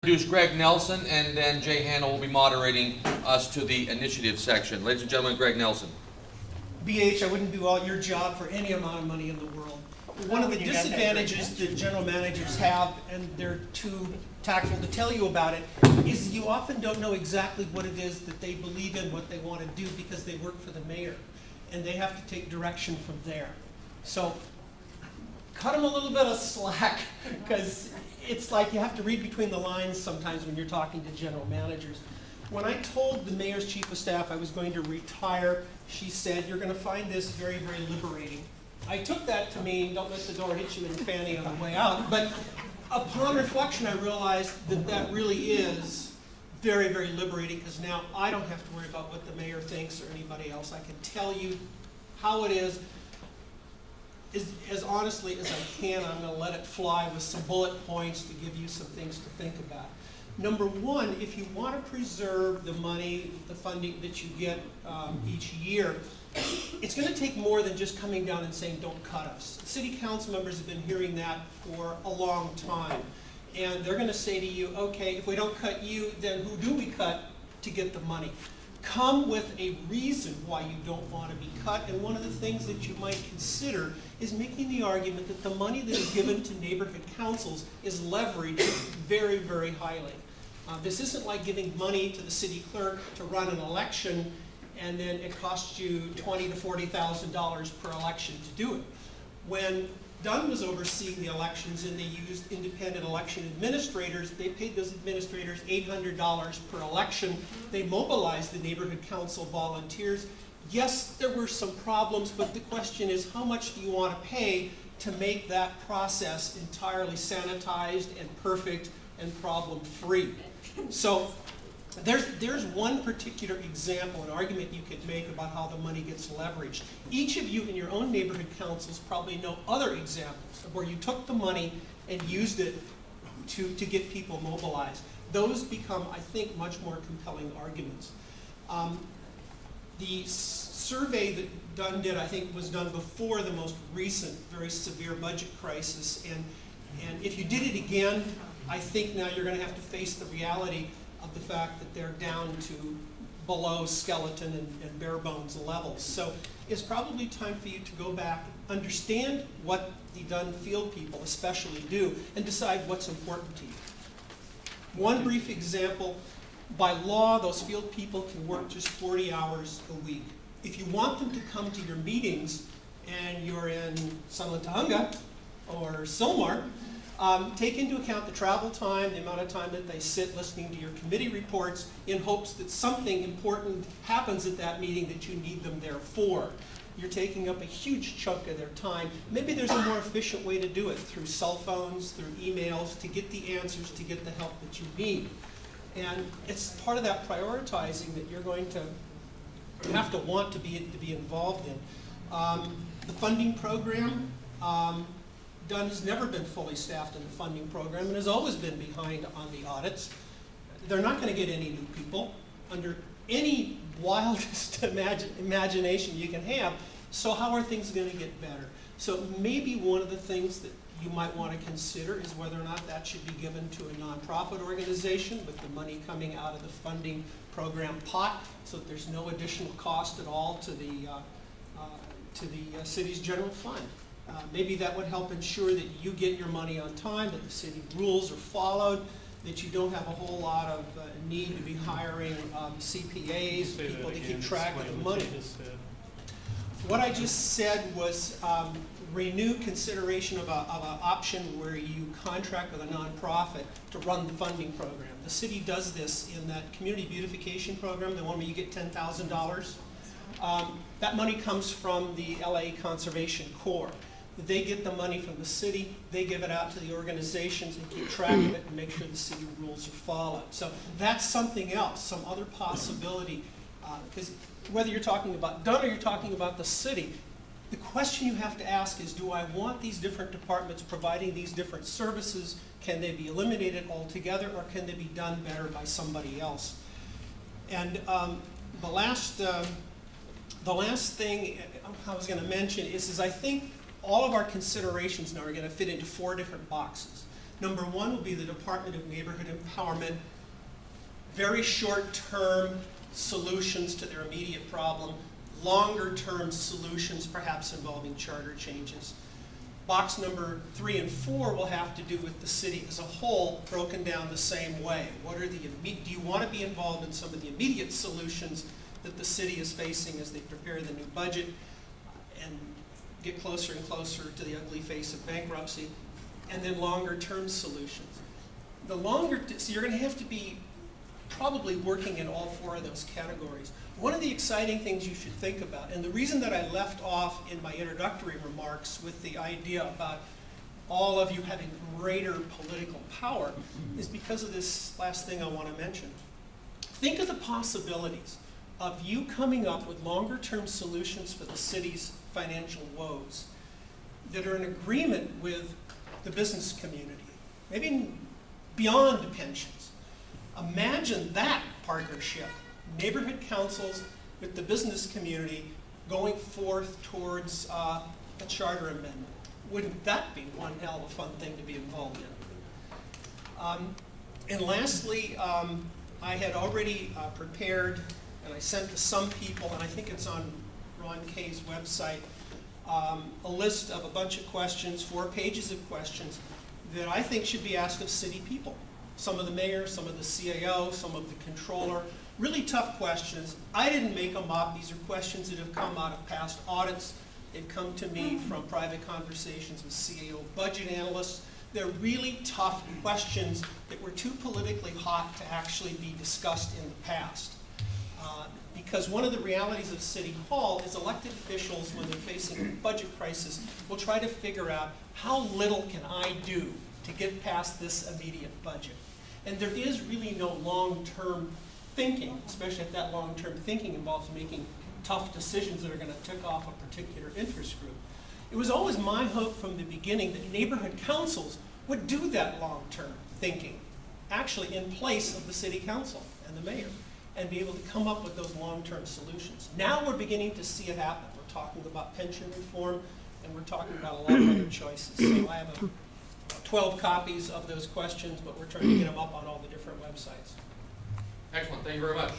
Introduce Greg Nelson, and then Jay Hannah will be moderating us to the initiative section. Ladies and gentlemen, Greg Nelson. BH, I wouldn't do all your job for any amount of money in the world. One of the disadvantages that general managers have, and they're too tactful to tell you about it, is you often don't know exactly what it is that they believe in, what they want to do, because they work for the mayor, and they have to take direction from there. So cut them a little bit of slack, because it's like you have to read between the lines sometimes when you're talking to general managers. When I told the mayor's chief of staff I was going to retire, she said, "You're going to find this very, very liberating." I took that to mean, don't let the door hit you in the fanny on the way out, but upon reflection I realized that that really is very, very liberating, because now I don't have to worry about what the mayor thinks or anybody else. I can tell you how it is as honestly as I can. I'm going to let it fly with some bullet points to give you some things to think about. Number one, if you want to preserve the money, the funding that you get each year, it's going to take more than just coming down and saying, "Don't cut us." City council members have been hearing that for a long time. And they're going to say to you, "Okay, if we don't cut you, then who do we cut to get the money?" Come with a reason why you don't want to be cut, and one of the things that you might consider is making the argument that the money that is given to neighborhood councils is leveraged very, very highly. This isn't like giving money to the city clerk to run an election and then it costs you $20,000 to $40,000 per election to do it. When Dunn was overseeing the elections and they used independent election administrators, they paid those administrators $800 per election. They mobilized the neighborhood council volunteers. Yes, there were some problems, but the question is, how much do you want to pay to make that process entirely sanitized and perfect and problem-free? So there's one particular example, an argument you could make about how the money gets leveraged. Each of you in your own neighborhood councils probably know other examples of where you took the money and used it to get people mobilized. Those become, I think, much more compelling arguments. The survey that Dunn did, I think, was done before the most recent, very severe budget crisis. And if you did it again, I think now you're going to have to face the reality of the fact that they're down to below skeleton and bare bones levels. So it's probably time for you to go back, understand what the Dunn field people especially do, and decide what's important to you. One brief example, by law, those field people can work just 40 hours a week. If you want them to come to your meetings and you're in Sunlin or Sylmar, take into account the travel time, the amount of time that they sit listening to your committee reports, in hopes that something important happens at that meeting that you need them there for. You're taking up a huge chunk of their time. Maybe there's a more efficient way to do it, through cell phones, through emails, to get the answers, to get the help that you need. And it's part of that prioritizing that you're going to have to want to be involved in. The funding program, Dunn has never been fully staffed in the funding program and has always been behind on the audits. They're not going to get any new people under any wildest imagination you can have. So how are things going to get better? So maybe one of the things that you might want to consider is whether or not that should be given to a nonprofit organization with the money coming out of the funding program pot, so that there's no additional cost at all to the city's general fund. Maybe that would help ensure that you get your money on time, that the city rules are followed, that you don't have a whole lot of need to be hiring CPAs, people to keep track of the money. What I just said was renew consideration of an option where you contract with a nonprofit to run the funding program. The city does this in that community beautification program, the one where you get $10,000. That money comes from the LA Conservation Corps. They get the money from the city, they give it out to the organizations and keep track of it and make sure the city rules are followed. So that's something else, some other possibility. Because whether you're talking about Dunn or you're talking about the city, the question you have to ask is, do I want these different departments providing these different services? Can they be eliminated altogether, or can they be done better by somebody else? And the last thing I was going to mention is I think all of our considerations now are going to fit into 4 different boxes. Number one will be the Department of Neighborhood Empowerment, very short-term solutions to their immediate problem, longer-term solutions perhaps involving charter changes. Box number 3 and 4 will have to do with the city as a whole, broken down the same way. What are the, do you want to be involved in some of the immediate solutions that the city is facing as they prepare the new budget and get closer and closer to the ugly face of bankruptcy, and then longer-term solutions. So you're going to have to be probably working in all 4 of those categories. One of the exciting things you should think about, and the reason that I left off in my introductory remarks with the idea about all of you having greater political power, is because of this last thing I want to mention. Think of the possibilities of you coming up with longer-term solutions for the city's financial woes that are in agreement with the business community, maybe beyond pensions. Imagine that partnership, neighborhood councils with the business community going forth towards a charter amendment. Wouldn't that be one hell of a fun thing to be involved in? And lastly, I had already prepared, and I sent to some people, and I think it's on Ron Kay's website, a list of a bunch of questions, 4 pages of questions, that I think should be asked of city people. Some of the mayor, some of the CAO, some of the controller. Really tough questions. I didn't make them up. These are questions that have come out of past audits. They've come to me from private conversations with CAO budget analysts. They're really tough questions that were too politically hot to actually be discussed in the past. Because one of the realities of City Hall is elected officials, when they're facing a budget crisis, will try to figure out how little can I do to get past this immediate budget. And there is really no long-term thinking, especially if that long-term thinking involves making tough decisions that are going to tick off a particular interest group. It was always my hope from the beginning that neighborhood councils would do that long-term thinking, actually in place of the city council and the mayor, and be able to come up with those long-term solutions. Now we're beginning to see it happen. We're talking about pension reform, and we're talking about a lot of other choices. So I have 12 copies of those questions, but we're trying to get them up on all the different websites. Excellent, thank you very much.